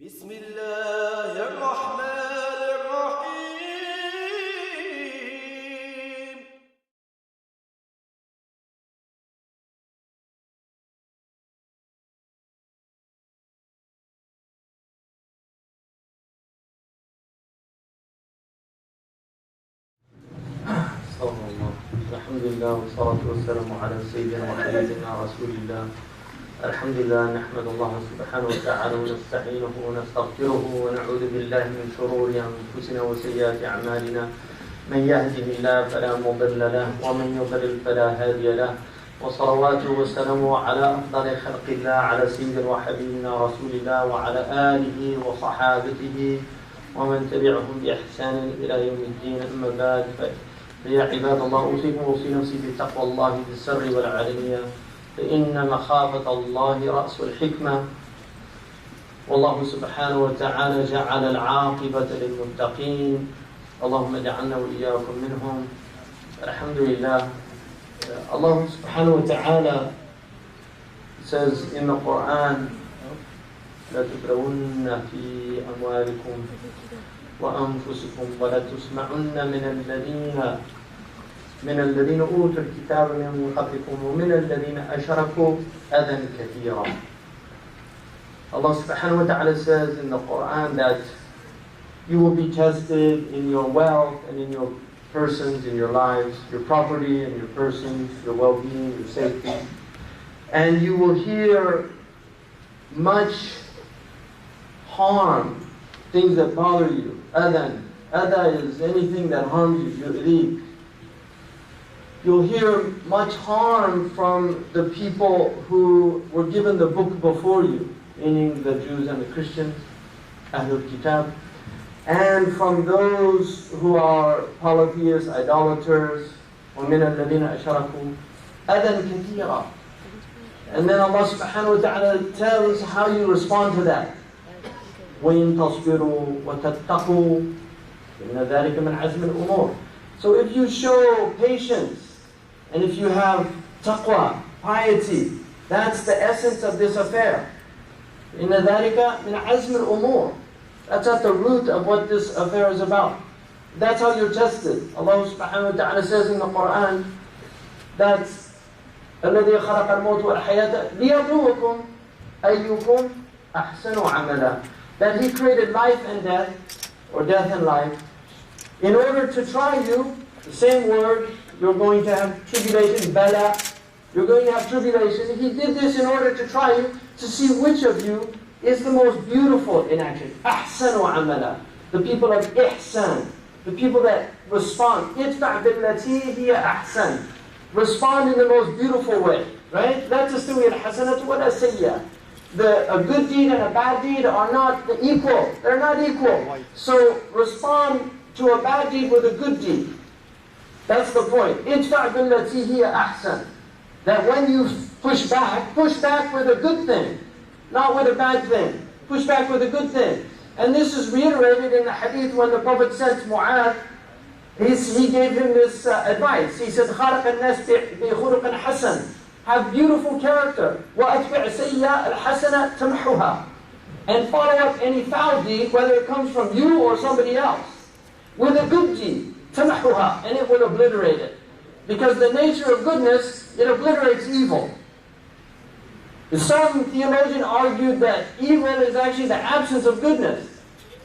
بسم الله الرحمن الرحيم. استغفر الله. الحمد لله والصلاة والسلام على سيدنا وحبيبنا رسول الله. الحمد لله نحمد الله سبحانه وتعالى ونستعينه ونستغفره ونعوذ بالله من شرور أنفسنا وسيئات أعمالنا. من يهده الله فلا مضل له ومن يضلل فلا هادي له، وصلواته وسلامه على أفضل خلق الله على سيدنا وحبيبنا رسول الله وعلى آله وصحابته ومن تبعهم بإحسان إلى يوم الدين. أما بعد، فيا عباد الله، أوصيكم وأوصي نفسي بتقوى الله في السر والعلانية، فإن مخافة الله رأس الحكمة، والله سبحانه وتعالى جعل العاقبة للمتقين. اللهم اجعلنا وإياكم منهم. الحمد لله. Allah subhanahu wa ta'ala says in the Quran, لا تبرون في أموالكم وأنفسكم ولا تسمعن من الذين أوتوا الكتاب من قبلكم ومن الذين أشركوا أذى كثيرا. Allah subhanahu wa ta'ala says in the Quran that you will be tested in your wealth and in your persons, in your lives, your property and your persons, your well-being, your safety. And you will hear much harm, things that bother you. Adhan. Adha is anything that harms you, yu'rik. You'll hear much harm from the people who were given the book before you, meaning the Jews and the Christians, Ahlul Kitab, and from those who are polytheists, idolaters, وَمِنَ الَّذِينَ أَشْرَكُوا أَذًا كَثِيرًا. And then Allah subhanahu wa ta'ala tells how you respond to that. وَإِن تَصْبِرُوا وَتَتَّقُوا إِنَّ ذَلِكَ مِنْ عَزْمِ الْأُمُورِ. So if you show patience, and if you have taqwa, piety, that's the essence of this affair. إِنَّ ذَلِكَ مِنْ عَزْمِ الْأُمُورِ. That's at the root of what this affair is about. That's how you're tested. Allah subhanahu wa ta'ala says in the Quran that الَّذِي خَلَقَ الْمَوْتَ وَالْحَيَاةَ لِيَبْلُوَكُمْ أَيُّكُمْ أَحْسَنُ عَمَلًا. That He created life and death, or death and life, in order to try you. The same word, you're going to have tribulation, bala. You're going to have tribulation. He did this in order to try you, to see which of you is the most beautiful in action. Ahsanu amala. The people of ihsan. The people that respond. Idfa' billati hiya ahsan. Respond in the most beautiful way. Right? La tastawi al-hasanatu wa la sayya. A good deed and a bad deed are not equal. They're not equal. So respond to a bad deed with a good deed. That's the point. Idfa' billati hiya ahsan. That when you push back with a good thing. Not with a bad thing. Push back with a good thing. And this is reiterated in the hadith when the Prophet sent Mu'adh. He gave him this advice. He said, خَلَقَ النَّاسِ بِخُلُقٍ حَسَنٍ. Have beautiful character. وَأَتْبِعْ سَيِّئَةَ الْحَسَنَةَ تَمْحُهَا. And follow up any foul deed, whether it comes from you or somebody else, with a good deed. تَمْحُهَا. And it will obliterate it. Because the nature of goodness, it obliterates evil. Some theologian argued that evil is actually the absence of goodness.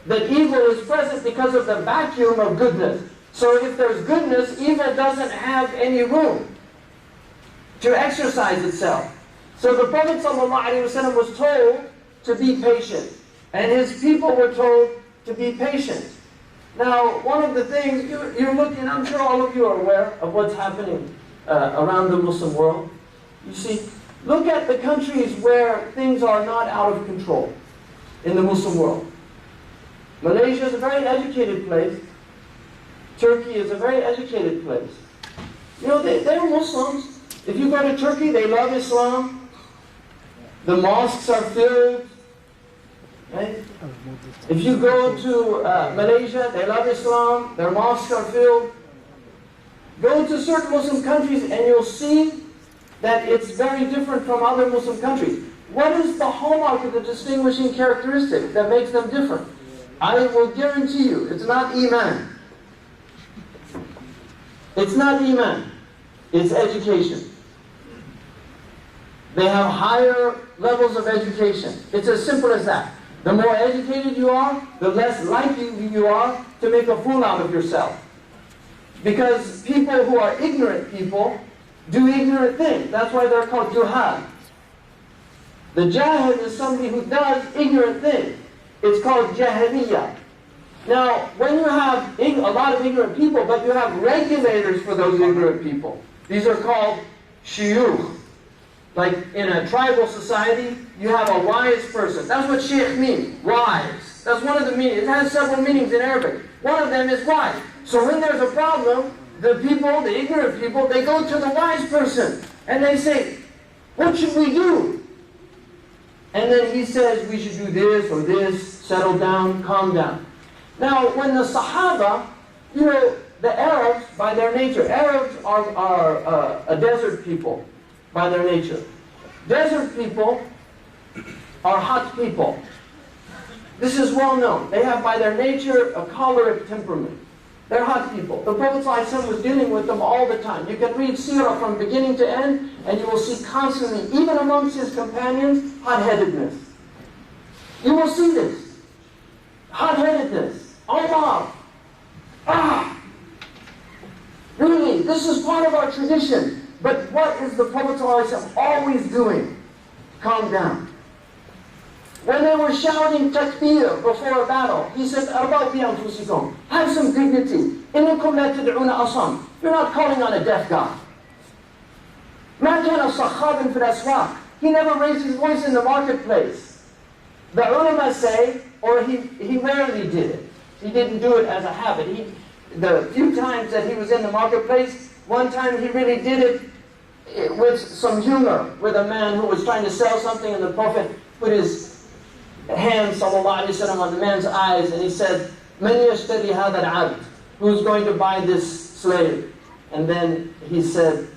That evil is present because of the vacuum of goodness. So if there's goodness, evil doesn't have any room to exercise itself. So the Prophet ﷺ was told to be patient. And his people were told to be patient. Now, one of the things, you're looking, I'm sure all of you are aware of what's happening around the Muslim world. You see, look at the countries where things are not out of control in the Muslim world. Malaysia is a very educated place. Turkey is a very educated place. You know, they're Muslims. If you go to Turkey, they love Islam. The mosques are filled. Right? If you go to Malaysia, they love Islam. Their mosques are filled. Go to certain Muslim countries and you'll see that it's very different from other Muslim countries. What is the hallmark of the distinguishing characteristic that makes them different? I will guarantee you, it's not Iman. It's not Iman. It's education. They have higher levels of education. It's as simple as that. The more educated you are, the less likely you are to make a fool out of yourself. Because people who are ignorant people do ignorant things. That's why they're called juhal. The jahil is somebody who does ignorant things. It's called jahiliyah. Now, when you have a lot of ignorant people, but you have regulators for those ignorant people, these are called shuyukh. Like in a tribal society, you have a wise person. That's what sheikh means, wise. That's one of the meanings. It has several meanings in Arabic. One of them is wise. So when there's a problem, the people, the ignorant people, they go to the wise person. And they say, what should we do? And then he says, we should do this or this, settle down, calm down. Now, when the Sahaba, you know, the Arabs, by their nature, Arabs are a desert people by their nature. Desert people are hot people. This is well known. They have by their nature a choleric temperament. They're hot people. The Prophet ﷺ was dealing with them all the time. You can read seerah from beginning to end, and you will see constantly, even amongst his companions, hot-headedness. You will see this. Hot-headedness. Allah. Really, this is part of our tradition. But what is the Prophet ﷺ always doing? Calm down. When they were shouting takbir before a battle, he said, "Arba'u bi anfusikum." Have some dignity. "Innakum la tad'una asam." You're not calling on a deaf God. "Ma kana sakhaban fil aswaq." He never raised his voice in the marketplace. The ulama say, or he rarely did it. He didn't do it as a habit. The few times that he was in the marketplace, one time he really did it with some humor, with a man who was trying to sell something, and the Prophet put his hand, sallallahu alayhi wa sallam, on the man's eyes, and he said, "Man yashtari hadha al-'abd?" Who's going to buy this slave? And then he said,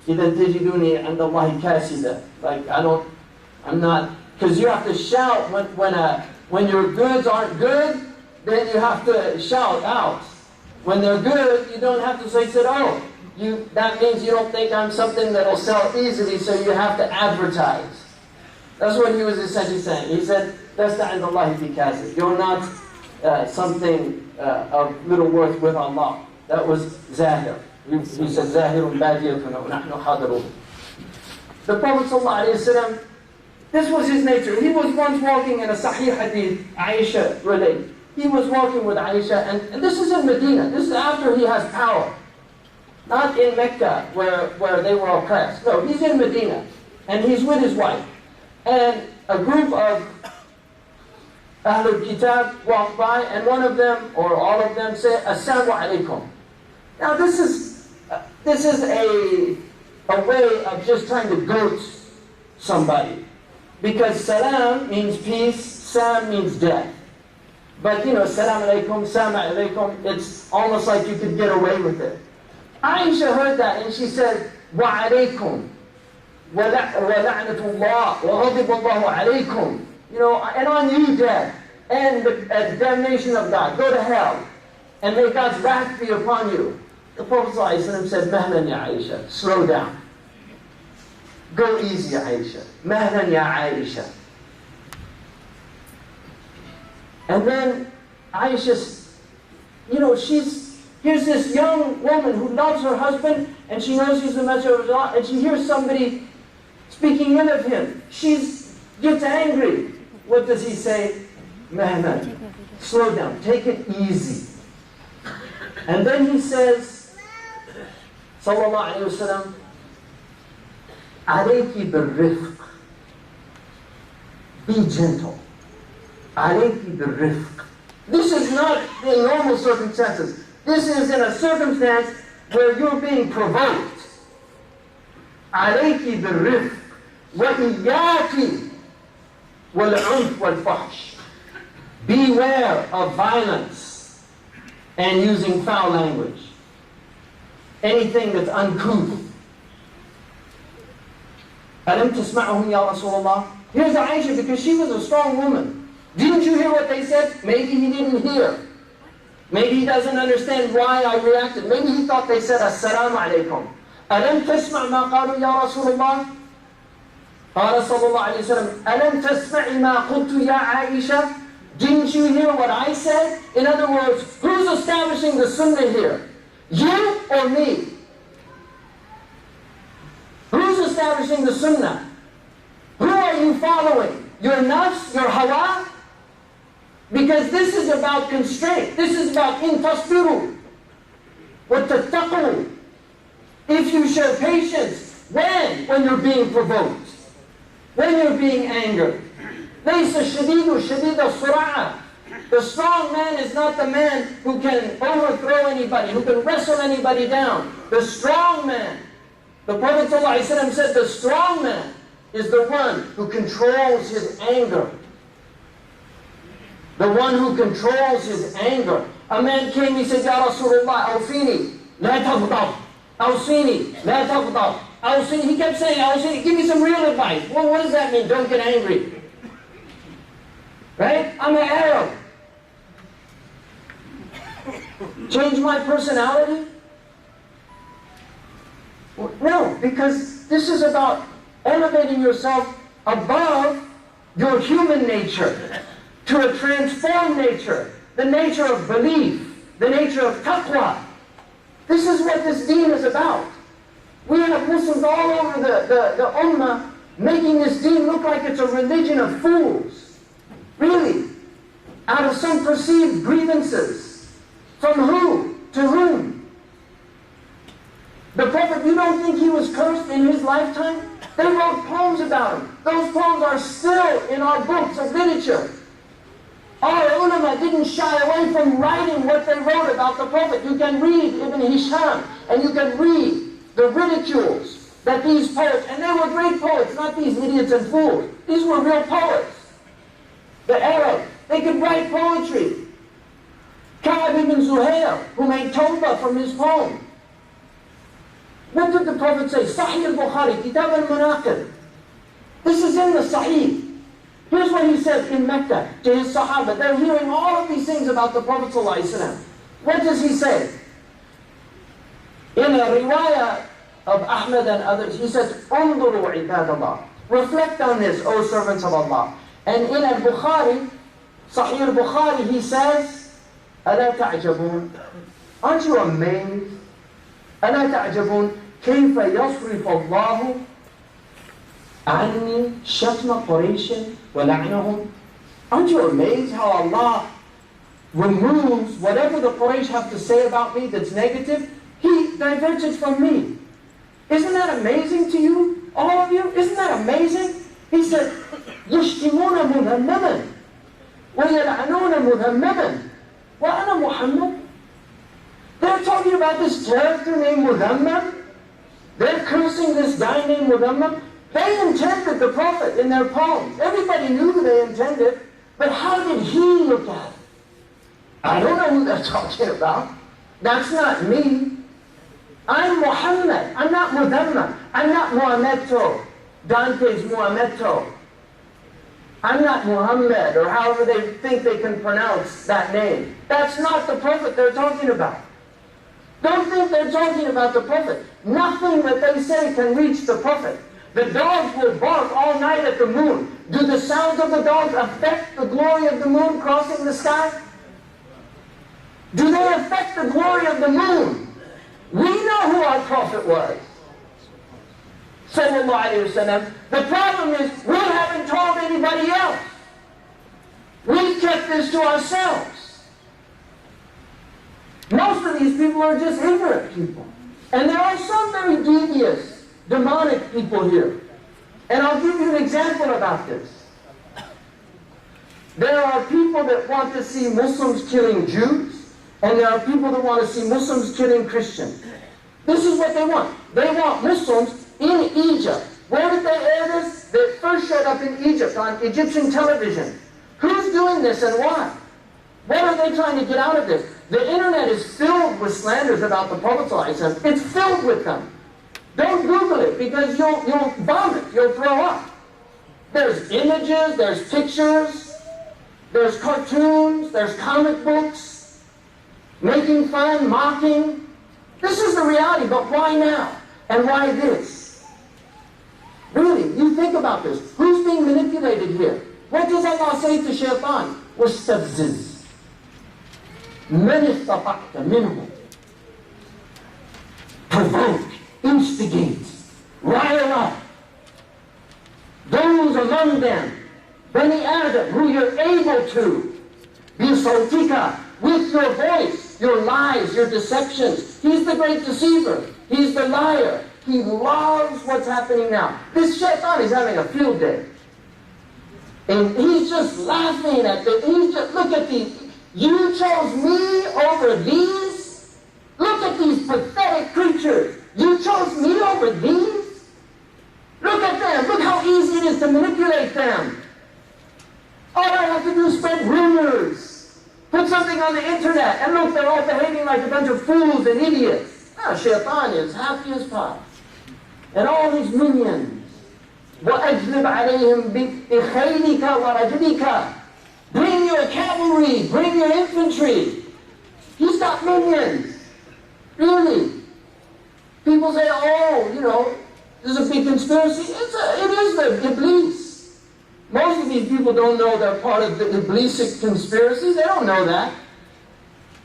"Idha tajiduni 'inda Allahi kasida." Like, I'm not, because you have to shout when your goods aren't good, then you have to shout out. When they're good, you don't have to say, that means you don't think I'm something that'll sell easily, so you have to advertise. That's what he was essentially saying. He said, "Lasta 'inda Allahi bi kasib." You're not something of little worth with Allah. That was Zahir. He said, "Zahirun badiyatun wa nahnu hadirun." The Prophet ﷺ, this was his nature. He was once walking in a Sahih Hadith, Aisha related. He was walking with Aisha, and this is in Medina. This is after he has power. Not in Mecca, where they were oppressed. No, he's in Medina, and he's with his wife. And a group of Ahlul Kitab walked by, and one of them, or all of them, said, "Assalamu alaikum." Now this is a way of just trying to goat somebody. Because salam means peace, sam means death. But you know, salam alaikum, salam alaikum, it's almost like you could get away with it. Aisha heard that and she said, "Wa alaikum, wa la'natullah, wa ghadibullahu alaikum." You know, and on you, death, and the damnation of God. Go to hell, and may God's wrath be upon you. The Prophet ﷺ said, "Mahlan ya Aisha, slow down. Go easy, Aisha. Mahlan ya Aisha." And then Aisha, you know, here's this young woman who loves her husband, and she knows he's the messenger of Allah, and she hears somebody speaking ill of him. She gets angry. What does he say? Mahlan, slow down, take it easy. And then he says, sallallahu alayhi wa sallam, "Alayki bil-rifq." Be gentle. Alayki bil-rifq. This is not in normal circumstances. This is in a circumstance where you're being provoked. Alayki bil-rifq. Wa iyaki wal-'unf wal-fahsh. Beware of violence and using foul language. Anything that's uncouth. أَلَمْ تَسْمَعُهُمْ يَا رَسُولَ اللَّهِ Here's Aisha, because she was a strong woman. Didn't you hear what they said? Maybe he didn't hear. Maybe he doesn't understand why I reacted. Maybe he thought they said, Assalamu alaikum. ألم تسمع ما قالوا يا رسول الله؟ قال صلى الله عليه وسلم ألم تسمع ما قلت يا عائشة? Didn't you hear what I said? In other words, who's establishing the sunnah here? You or me? Who's establishing the sunnah? Who are you following? Your nafs, your hawa? Because this is about constraint. This is about in tasbiru. وَتَتَّقُوا. If you show patience, when? When you're being provoked. When you're being angered. لَيْسَ الشَّدِيدُ شَدِيدَ الصُّرَعَةِ. The strong man is not the man who can overthrow anybody, who can wrestle anybody down. The strong man. The Prophet ﷺ said the strong man is the one who controls his anger. The one who controls his anger. A man came, he said, Ya Rasulullah, awfini, la taghdab. Awfini, la taghdab. Awfini. He kept saying, awfini, give me some real advice. Well, what does that mean? Don't get angry. Right? I'm an Arab. Change my personality? Well, no, because this is about elevating yourself above your human nature to a transformed nature, the nature of belief, the nature of taqwa. This is what this deen is about. We have Muslims all over the ummah making this deen look like it's a religion of fools. Really. Out of some perceived grievances. From who? To whom? The Prophet, you don't think he was cursed in his lifetime? They wrote poems about him. Those poems are still in our books of literature. Our ulama didn't shy away from writing what they wrote about the Prophet. You can read Ibn Hisham, and you can read the ridicules that these poets, and they were great poets, not these idiots and fools. These were real poets. The Arab, they could write poetry. Ka'b ibn Zuhair, who made tawbah from his poem. What did the Prophet say? Sahih al-Bukhari, Kitab al-Manaqib. This is in the Sahih. Here's what he said in Mecca to his Sahaba. They're hearing all of these things about the Prophet ﷺ. What does he say? In a riwayah of Ahmad and others, he says, Unduru ibadallah. Reflect on this, O servants of Allah. And in al-Bukhari, Sahih al-Bukhari, he says, أَلَا تَعْجَبُونَ. Aren't you amazed? أَلَا تَعْجَبُونَ كَيْفَ يَصْرِفَ اللَّهُ عَنِّي شَتْمَ قُرَيْشٍ وَلَعْنَهُمْ. Aren't you amazed how Allah removes whatever the Quraysh have to say about me that's negative? He diverts it from me. Isn't that amazing to you? All of you? Isn't that amazing? He said, يَشْتِمُونَ مُذَمَّمًا وَيَلْعَنُونَ مُذَمَّمًا وَأَنَا مُحَمَّدٌ. They're talking about this character named Muhammad. They're cursing this guy named Muhammad. They intended the Prophet in their poems. Everybody knew they intended, but how did he look at it? I don't know who they're talking about. That's not me. I'm Muhammad. I'm not Muhammad. I'm not Muhammedo. Dante's Muhammedo. I'm not Muhammad, or however they think they can pronounce that name. That's not the Prophet they're talking about. Don't think they're talking about the Prophet. Nothing that they say can reach the Prophet. The dogs will bark all night at the moon. Do the sounds of the dogs affect the glory of the moon crossing the sky? Do they affect the glory of the moon? We know who our Prophet was. Sallallahu Alaihi Wasallam. The problem is we haven't told anybody else. We've kept this to ourselves. Most of these people are just ignorant people. And there are some very devious, demonic people here. And I'll give you an example about this. There are people that want to see Muslims killing Jews, and there are people that want to see Muslims killing Christians. This is what they want. They want Muslims in Egypt. Where did they air this? They first showed up in Egypt on Egyptian television. Who's doing this and why? What are they trying to get out of this? The internet is filled with slanders about the Prophet ﷺ. It's filled with them. Don't Google it because you'll vomit, you'll throw up. There's images, there's pictures, there's cartoons, there's comic books, making fun, mocking. This is the reality, but why now? And why this? Really, you think about this. Who's being manipulated here? What does Allah say to shaitan? وَاسْتَفْزِزْ مَنِ اسْتَطَعْتَ مِنْهُ. Provoke, instigate, rile up those among them, Bani Adam, who you're able to. بِصَوْتِكَ, with your voice, your lies, your deceptions. He's the great deceiver. He's the liar. He loves what's happening now. This shaitan is having a field day. And he's just laughing at look at these. You chose me over these? Look at these pathetic creatures. You chose me over these? Look at them. Look how easy it is to manipulate them. All I have to do is spread rumors. Put something on the internet, and look, they're all behaving like a bunch of fools and idiots. Now, shaitan is happy as pie. And all his minions. وَأَجْلِبْ عَلَيْهِمْ بِخَيْلِكَ وَرَجْلِكَ. Bring your cavalry, bring your infantry. He's got minions. Really. People say, oh, this is a big conspiracy. It is the Iblis. Most of these people don't know they're part of the Iblisic conspiracy. They don't know that.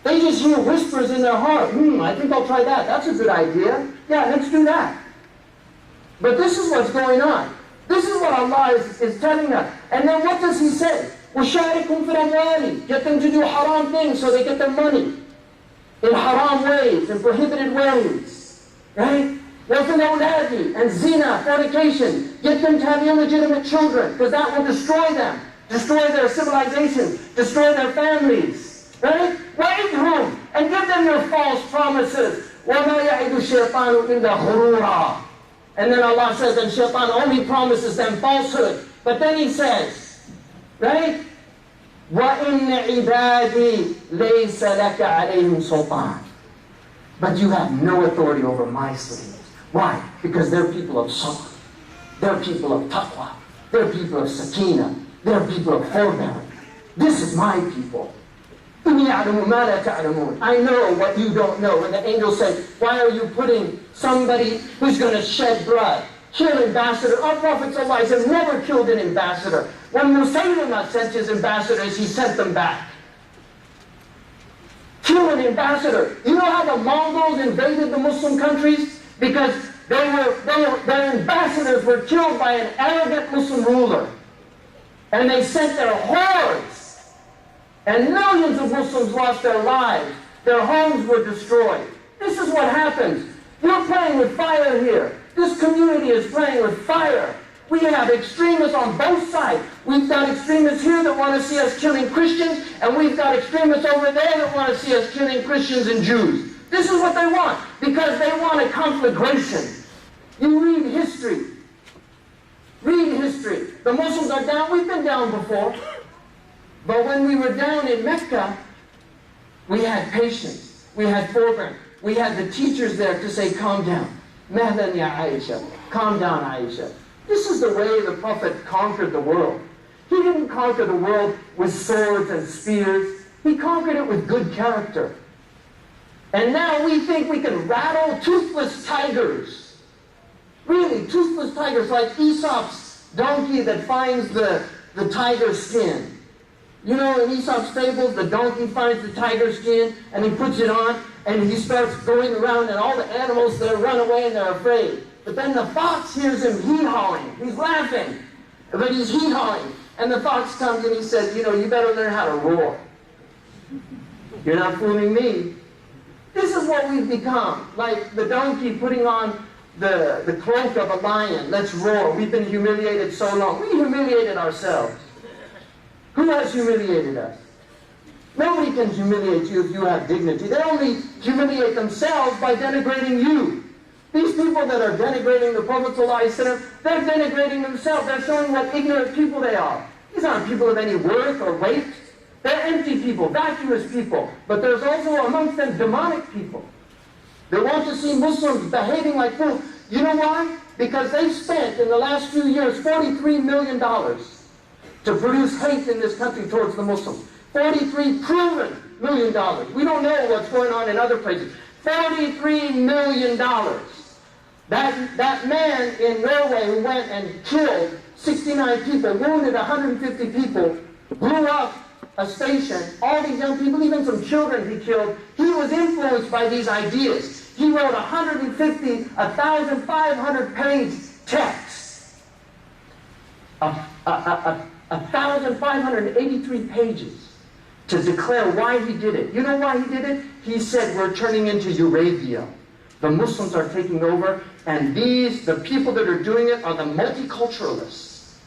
They just hear whispers in their heart. I think I'll try that. That's a good idea. Yeah, let's do that. But this is what's going on. This is what Allah is telling us. And then what does He say? وَشَارِكُمْ فِي الْأَمْوَالِ. Get them to do haram things so they get their money. In haram ways, in prohibited ways. Right? وَفِي الْأَوْلَادِ. And zina, fornication. Get them to have illegitimate children, because that will destroy them. Destroy their civilization. Destroy their families. Right? وَإِذْهُمْ. And give them your false promises. وَمَا يَعِدُ الشَّيْطَانُ إِلَّا غُرُورًا. And then Allah says, and shaitan only promises them falsehood. But then He says, right? وَإِنَّ عِبَادِي لَيْسَ لَكَ عَلَيْهِمْ سُلْطَانٌ. But you have no authority over my slaves. Why? Because they're people of sabr. They're people of taqwa. They're people of sakina. They're people of forbearance. This is my people. I know what you don't know. And the angel said, why are you putting somebody who's going to shed blood? Kill ambassador. Our Prophet ﷺ never killed an ambassador. When Musaylima sent his ambassadors, he sent them back. Kill an ambassador. You know how the Mongols invaded the Muslim countries? Because their ambassadors were killed by an arrogant Muslim ruler. And they sent their hordes. And millions of Muslims lost their lives. Their homes were destroyed. This is what happens. You're playing with fire here. This community is playing with fire. We have extremists on both sides. We've got extremists here that want to see us killing Christians, and we've got extremists over there that want to see us killing Christians and Jews. This is what they want, because they want a conflagration. You read history. Read history. The Muslims are down. We've been down before. But when we were down in Mecca, we had patience. We had forbearance. We had the teachers there to say, calm down. Mahlan ya Aisha. Calm down, Aisha. This is the way the Prophet conquered the world. He didn't conquer the world with swords and spears. He conquered it with good character. And now we think we can rattle toothless tigers. Really, toothless tigers, like Aesop's donkey that finds the tiger's skin. You know, in Aesop's fables, the donkey finds the tiger skin, and he puts it on, and he starts going around, and all the animals, they run away and they're afraid. But then the fox hears him hee-hawing. He's laughing, but he's hee-hawing. And the fox comes and he says, you better learn how to roar. You're not fooling me. This is what we've become, like the donkey putting on the cloak of a lion. Let's roar. We've been humiliated so long. We humiliated ourselves. Who has humiliated us? Nobody can humiliate you if you have dignity. They only humiliate themselves by denigrating you. These people that are denigrating the Prophet ﷺ, they're denigrating themselves. They're showing what ignorant people they are. These aren't people of any worth or weight. They're empty people, vacuous people. But there's also amongst them demonic people. They want to see Muslims behaving like fools. You know why? Because they spent in the last few years $43 million to produce hate in this country towards the Muslims. $43 proven million. We don't know what's going on in other places. $43 million. That man in Norway who went and killed 69 people, wounded 150 people, blew up a station, all these young people, even some children he killed, he was influenced by these ideas. He wrote 1,500 page text. 1,583 pages to declare why he did it. You know why he did it? He said, we're turning into Eurasia. The Muslims are taking over, and the people that are doing it are the multiculturalists.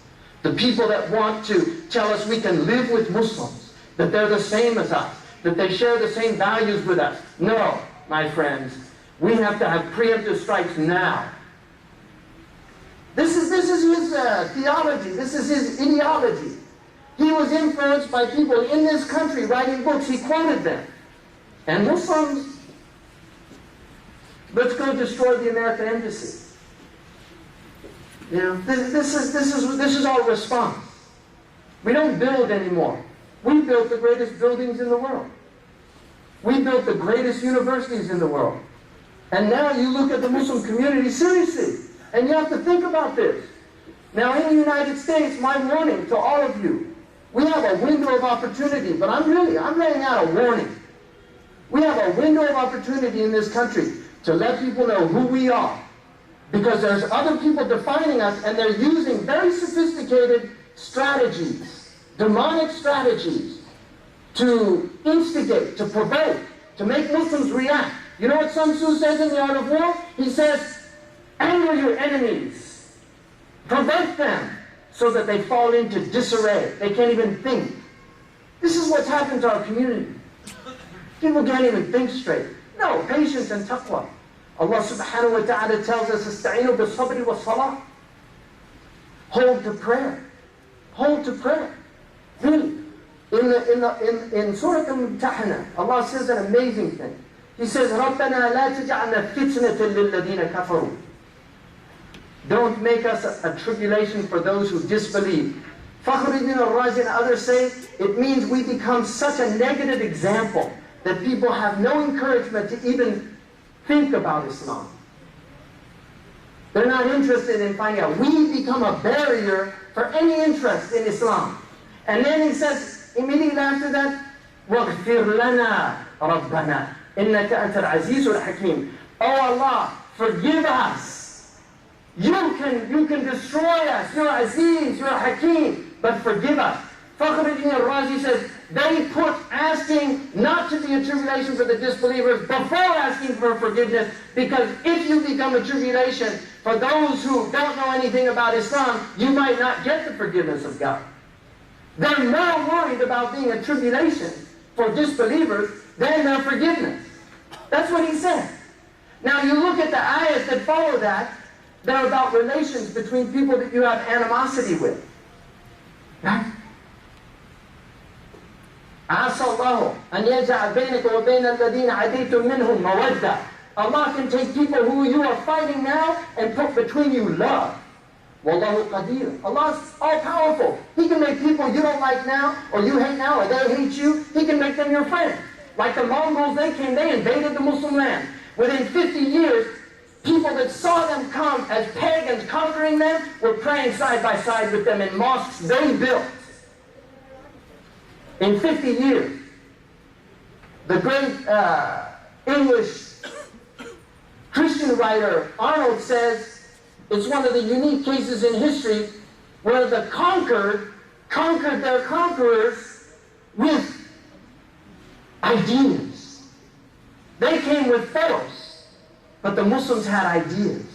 The people that want to tell us we can live with Muslims, that they're the same as us, that they share the same values with us. No, my friends, we have to have preemptive strikes now. This is his theology. This is his ideology. He was influenced by people in this country writing books. He quoted them. And Muslims, let's go destroy the American embassy. You know, this is our response. We don't build anymore. We built the greatest buildings in the world. We built the greatest universities in the world. And now you look at the Muslim community seriously. And you have to think about this. Now in the United States, my warning to all of you, we have a window of opportunity, but I'm laying out a warning. We have a window of opportunity in this country to let people know who we are. Because there's other people defining us, and they're using very sophisticated strategies, demonic strategies, to instigate, to provoke, to make Muslims react. You know what Sun Tzu says in The Art of War? He says, anger your enemies. Provoke them so that they fall into disarray. They can't even think. This is what's happened to our community. People can't even think straight. No, patience and taqwa. Allah subhanahu wa ta'ala tells us, "Ista'inu bis-sabri was-salah." Hold to prayer. Hold to prayer. Really. In Surah Al-Mumtahana, Allah says an amazing thing. He says, رَبَّنَا لَا تَجْعَلْنَا فِتْنَةً لِلَّذِينَ كَفَرُوا. Don't make us a tribulation for those who disbelieve. Fakhruddin al-Razi and others say, it means we become such a negative example that people have no encouragement to even think about Islam. They're not interested in finding out. We become a barrier for any interest in Islam. And then he says, immediately after that, وَاغْفِرْ لَنَا رَبَّنَا إِنَّكَ أَنْتَ الْعَزِيزُ الْحَكِيمُ. Oh Allah, forgive us. You can destroy us. You're Aziz, you're Hakim, but forgive us. Fakhruddin al-Razi says, they put asking not to be a tribulation for the disbelievers before asking for forgiveness, because if you become a tribulation for those who don't know anything about Islam, you might not get the forgiveness of God. They're more worried about being a tribulation for disbelievers than their forgiveness. That's what he said. Now you look at the ayahs that follow that, they're about relations between people that you have animosity with. Right? عَسَى اللَّهُ أَنْ يَجْعَلْ بَيْنَكَ وَبَيْنَ الَّذِينَ عَدَيْتُم مِّنْهُمْ مَوَدَّةً. Allah can take people who you are fighting now and put between you love. وَاللَّهُ قَدِيرٌ. Allah's all-powerful. He can make people you don't like now, or you hate now, or they hate you. He can make them your friends. Like the Mongols, they invaded the Muslim land. Within 50 years, people that saw them come as pagans conquering them were praying side by side with them in mosques they built. In 50 years. The great English Christian writer Arnold says it's one of the unique cases in history where the conquered their conquerors with ideas. They came with force, but the Muslims had ideas.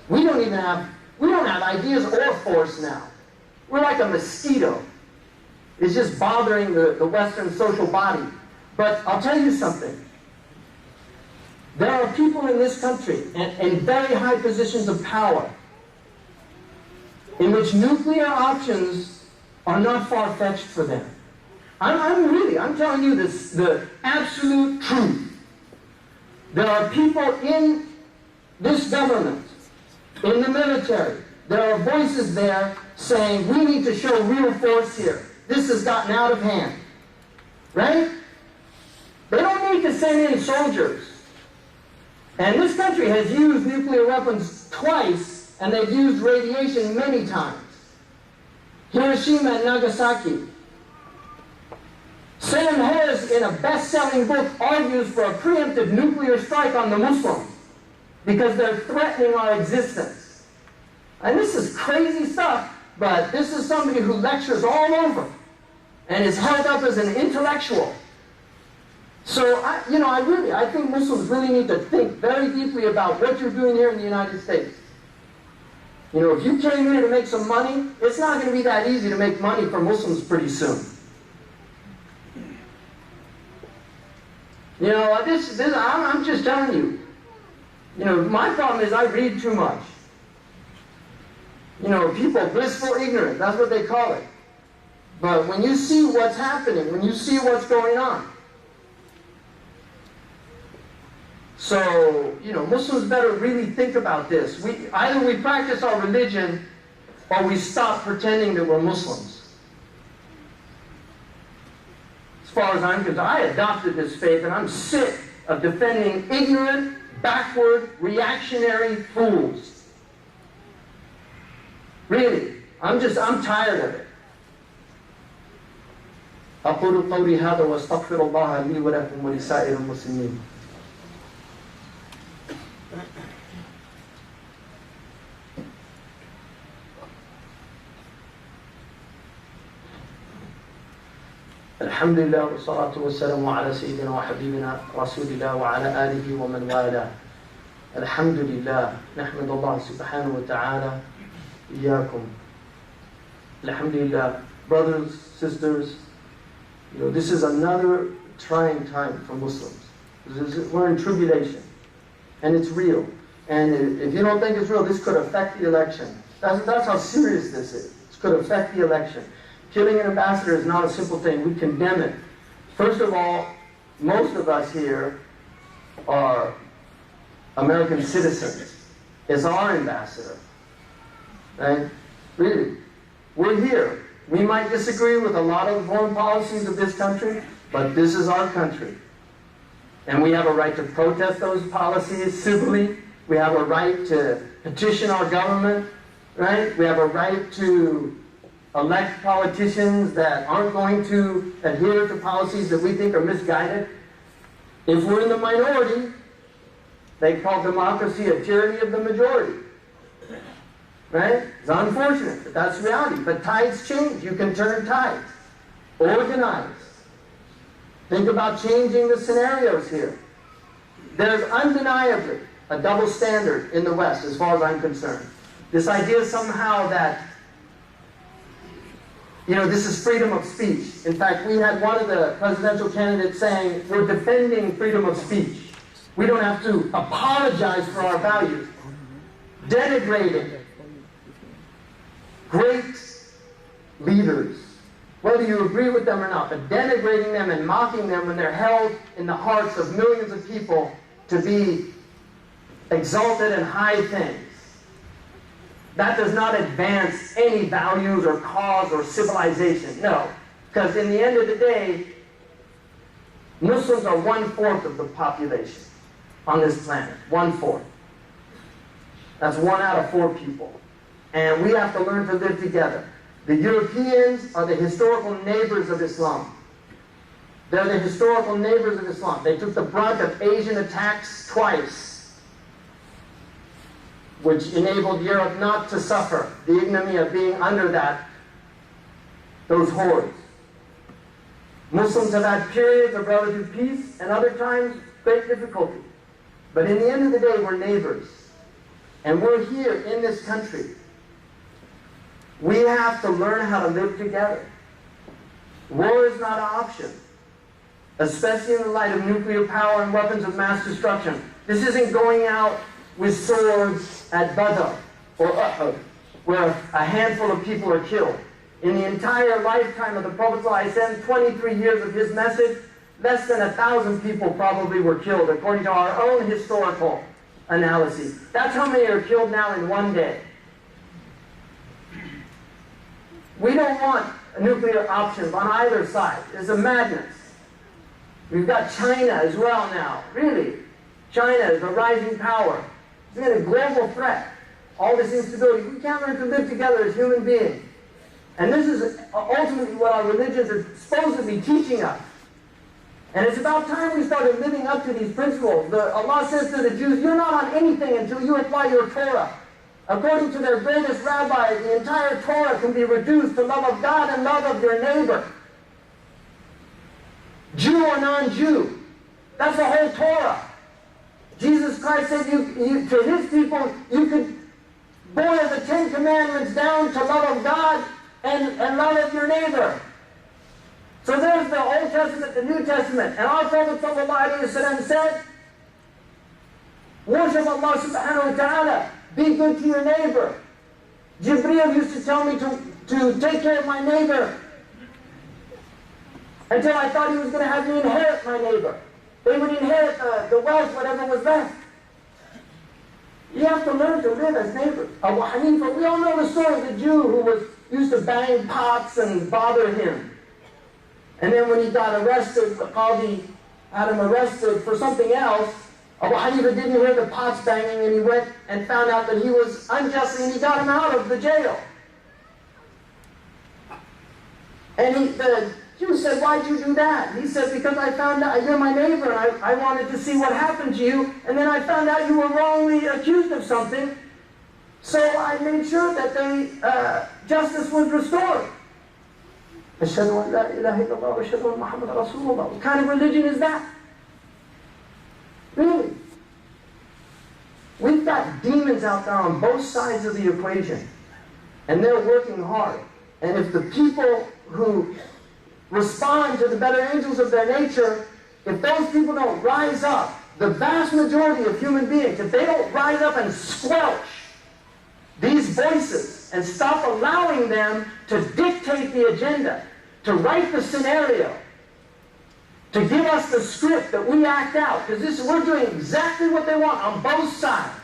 We don't have ideas or force now. We're like a mosquito. It's just bothering the Western social body. But I'll tell you something. There are people in this country in very high positions of power in which nuclear options are not far-fetched for them. I'm telling you this, the absolute truth. There are people in this government, in the military, there are voices there saying, we need to show real force here. This has gotten out of hand. Right? They don't need to send in soldiers. And this country has used nuclear weapons twice, and they've used radiation many times. Hiroshima and Nagasaki. Sam Harris, in a best-selling book, argues for a preemptive nuclear strike on the Muslims because they're threatening our existence. And this is crazy stuff, but this is somebody who lectures all over and is held up as an intellectual. So, I think Muslims really need to think very deeply about what you're doing here in the United States. You know, if you came here to make some money, it's not going to be that easy to make money for Muslims pretty soon. You know, I'm just telling you. You know, my problem is I read too much. You know, people, blissful ignorance, that's what they call it. But when you see what's happening, when you see what's going on, so, you know, Muslims better really think about this. Either we practice our religion or we stop pretending that we're Muslims. As far as I'm concerned, I adopted this faith and I'm sick of defending ignorant, backward, reactionary fools. Really. I'm tired of it. أقول قولي هذا وأستغفر الله لي ولكم ولسائر المسلمين. الحمد لله والصلاة والسلام على سيدنا وحبيبنا رسول الله وعلى آله ومن والاه. الحمد لله نحمد الله سبحانه وتعالى إياكم. الحمد لله. Brothers, sisters, you know, this is another trying time for Muslims. We're in tribulation, and it's real. And if you don't think it's real, this could affect the election. That's how serious this is. This could affect the election. Killing an ambassador is not a simple thing. We condemn it. First of all, most of us here are American citizens. It's our ambassador. Right? Really. We're here. We might disagree with a lot of foreign policies of this country, but this is our country. And we have a right to protest those policies civilly. We have a right to petition our government, right? We have a right to elect politicians that aren't going to adhere to policies that we think are misguided. If we're in the minority, they call democracy a tyranny of the majority. Right? It's unfortunate, but that's reality. But tides change. You can turn tides. Organize. Think about changing the scenarios here. There's undeniably a double standard in the West, as far as I'm concerned. This idea somehow that, you know, this is freedom of speech. In fact, we had one of the presidential candidates saying, we're defending freedom of speech. We don't have to apologize for our values. Denigrating great leaders, whether you agree with them or not, but denigrating them and mocking them when they're held in the hearts of millions of people to be exalted in high things. That does not advance any values or cause or civilization. No. Because in the end of the day, Muslims are 1/4 of the population on this planet. 1/4. That's 1 out of 4 people. And we have to learn to live together. The Europeans are the historical neighbors of Islam. They're the historical neighbors of Islam. They took the brunt of Asian attacks twice, which enabled Europe not to suffer the ignominy of being under those hordes. Muslims have had periods of relative peace and other times great difficulty. But in the end of the day, we're neighbors. And we're here in this country. We have to learn how to live together. War is not an option, especially in the light of nuclear power and weapons of mass destruction. This isn't going out with swords at Badr or Uhud, where a handful of people are killed. In the entire lifetime of the Prophet ﷺ, 23 years of his message, less than 1,000 people probably were killed, according to our own historical analyses. That's how many are killed now in one day. We don't want nuclear options on either side. It's a madness. We've got China as well now. Really. China is a rising power. It's been a global threat. All this instability. We can't learn to live together as human beings. And this is ultimately what our religions are supposed to be teaching us. And it's about time we started living up to these principles. Allah says to the Jews, you're not on anything until you apply your Torah. According to their greatest rabbi, the entire Torah can be reduced to love of God and love of your neighbor. Jew or non-Jew. That's the whole Torah. Jesus Christ said to his people, you could boil the 10 Commandments down to love of God and love of your neighbor. So there's the Old Testament, the New Testament. And our Prophet ﷺ said, worship Allah subhanahu wa ta'ala. Be good to your neighbor. Jibreel used to tell me to take care of my neighbor until I thought he was going to have me inherit my neighbor. They would inherit the wealth, whatever was left. You have to learn to live as neighbors. Abu Hanifa, we all know the story of the Jew who used to bang pots and bother him. And then when he got arrested, the Qadi had him arrested for something else. Abu Hanifa didn't hear the pots banging, and he went and found out that he was unjustly, and he got him out of the jail. And the Jew said, why'd you do that? He said, because I found out you're my neighbor, and I wanted to see what happened to you, and then I found out you were wrongly accused of something, so I made sure that justice was restored. Ashhadu an la ilaha illallah wa ashhadu anna Muhammadan Rasulullah. What kind of religion is that? Really? We've got demons out there on both sides of the equation, and they're working hard. And if the people who respond to the better angels of their nature, if those people don't rise up, the vast majority of human beings, if they don't rise up and squelch these voices and stop allowing them to dictate the agenda, to write the scenario, to give us the script that we act out, because we're doing exactly what they want on both sides.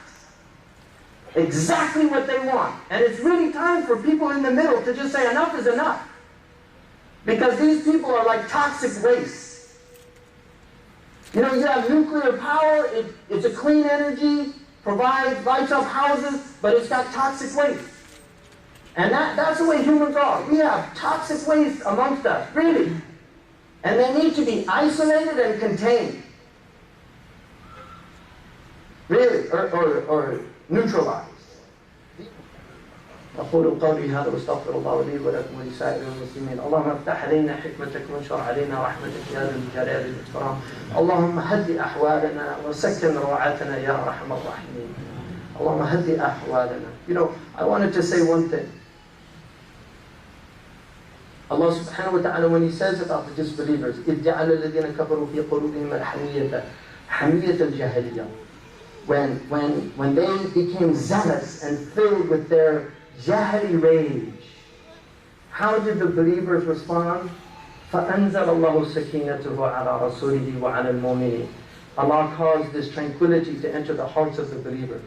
Exactly what they want. And it's really time for people in the middle to just say enough is enough. Because these people are like toxic waste. You know, you have nuclear power, it's a clean energy, lights up houses, but it's got toxic waste. And that's the way humans are. We have toxic waste amongst us, really. And they need to be isolated and contained. Really, or neutralized. أقول قولي هذا واستغفر الله لي ولكم ولسائر المسلمين. اللهم افتح علينا حكمتك وانشر علينا رحمتك يا ذا الجلال والإكرام. اللهم هدِ أحوالنا وسكن روعاتنا يا أرحم الراحمين. اللهم هدِ أحوالنا. You know, I wanted to say one thing. Allah subhanahu wa ta'ala, when He says about the disbelievers, إِذْ جَعَلَ الَّذِينَ كَفَرُوا فِي قُلُوبِهِمْ الْحَمِيَّةَ حَمِيَّةَ الْجَاهِلِيَّةِ. When they became zealous and filled with their Jahili rage, how did the believers respond? فَأَنزَلَ اللَّهُ سَكِينَتُهُ عَلَى رَسُولِهِ وَعَلَى الْمُؤْمِنِينَ. Allah caused this tranquility to enter the hearts of the believers.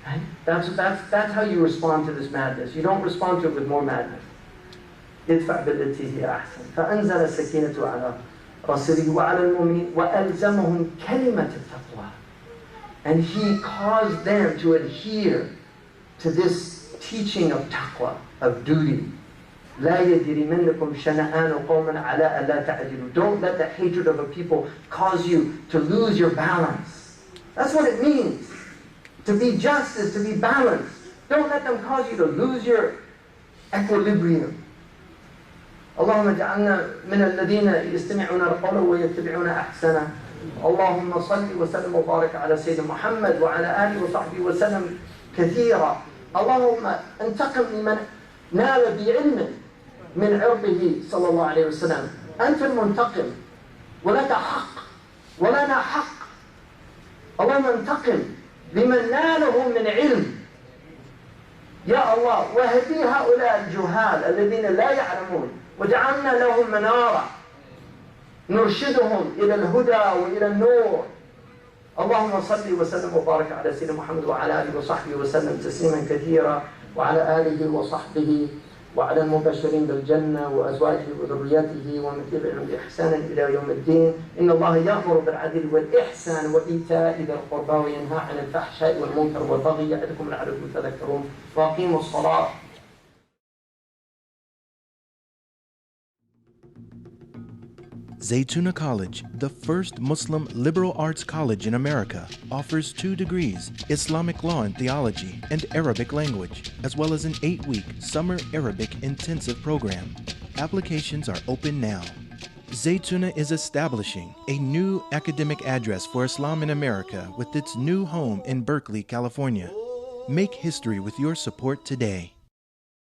Right? That's how you respond to this madness. You don't respond to it with more madness. ادفع بالتي هي أحسن. فأنزل سكينته على رسوله وعلى المؤمنين وألزمهم كلمة التقوى. And He caused them to adhere to this teaching of taqwa, of duty. لا يجرمنكم شنآن قوم على ألا تعدلوا. Don't let the hatred of a people cause you to lose your balance. That's what it means. To be just is to be balanced. Don't let them cause you to lose your equilibrium. اللهم اجعلنا من الذين يستمعون القول ويتبعون أحسنه. اللهم صل وسلم وبارك على سيدنا محمد وعلى آله وصحبه وسلم كثيرا. اللهم انتقم لمن نال بعلم من عرضه صلى الله عليه وسلم. أنت المنتقم ولك حق ولنا حق. اللهم انتقم لمن ناله من علم يا الله، وهدي هؤلاء الجهال الذين لا يعلمون وجعلنا لهم منارا نرشدهم إلى الهدى وإلى النور. اللهم صل وسلم وبارك على سيدنا محمد وعلى آله وصحبه وسلم تسليما كثيرا وعلى آله وصحبه وعلى المبشرين بالجنة وأزواجه وذريته ومن تبعهم بإحسان إلى يوم الدين. إن الله يأمر بالعدل والإحسان وإيتاء ذي القربى وينهى عن الفحشاء والمنكر والبغي يعظكم لعلكم تذكرون وأقيموا الصلاة. Zaytuna College, the first Muslim liberal arts college in America, offers 2 degrees, Islamic law and theology, and Arabic language, as well as an 8-week summer Arabic intensive program. Applications are open now. Zaytuna is establishing a new academic address for Islam in America with its new home in Berkeley, California. Make history with your support today.